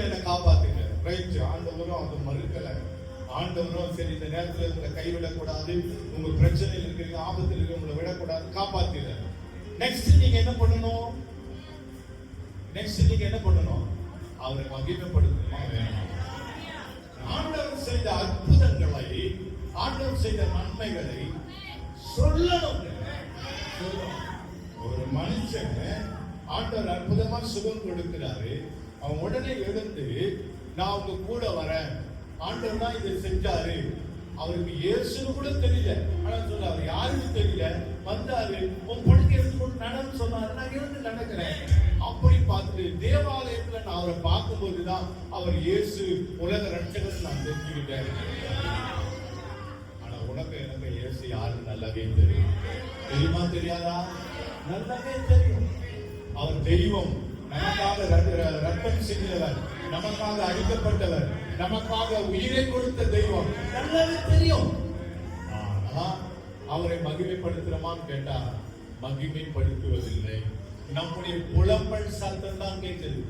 காப்பாத்துங்க. ரைட். ஆண்டவரும் அது மறுக்கல. ஆண்டவரும் சரி இந்த நேரத்தில் உங்களை கைவிடக்கூடாது, உங்க பிரச்சனையில் இருக்கிறீங்க, ஆபத்தில் இருக்க உங்களை விடக்கூடாது, காப்பாத்துங்க. நெக்ஸ்ட் நீங்க என்ன பண்ணணும்? அவரை மகிமைப்படுத்தணுமா வேணும். ஆண்டவர் செய்த அற்புதங்களை, ஆண்டவர் செய்த நன்மைகளை சொல்லணும். ஒரு மனுஷன் ஆண்டவர் அற்புதமா சுகம் கொடுக்கிறாரு, அவன் உடனே எழுந்து நான் உங்க கூட வரேன், ஆண்டவர் தான் இதை செஞ்சாரு. அவருக்கு இயேசுன்னு கூட தெரியல, ஆனா சொல்ல அவர் யாருக்கு தெரியல, வந்தாரு, உன் படுக்கை எடுத்துக்கொண்டு நடன்னு சொன்னாரு, நான் எழுந்து நடக்கிறேன். அப்படி பார்த்துட்டு தேவாலயத்துல நான் அவரை பார்க்கும்போதுதான் அவர் இயேசு உலக ரட்சகர் நான் தெரிஞ்சுக்கிட்டேன். ஆனா உனக்கு எனக்கு இயேசு யாரு நல்லாவே தெரியும். தெரியுமா தெரியாதா? நல்லாவே தெரியும். அவர் தெய்வம், நமக்காக ரத்தம் சிந்தினவர், நமக்காக அழிக்கப்பட்டவர், நமக்காக உயிரை கொடுத்த தெய்வம், நல்லாவே தெரியும். ஆனா அவரை மகிமைப்படுத்துறோமான்னு கேட்டா மகிமைப்படுத்துவதில்லை. நம்முடைய புலம்பல் சத்தம் தான் கேட்குது.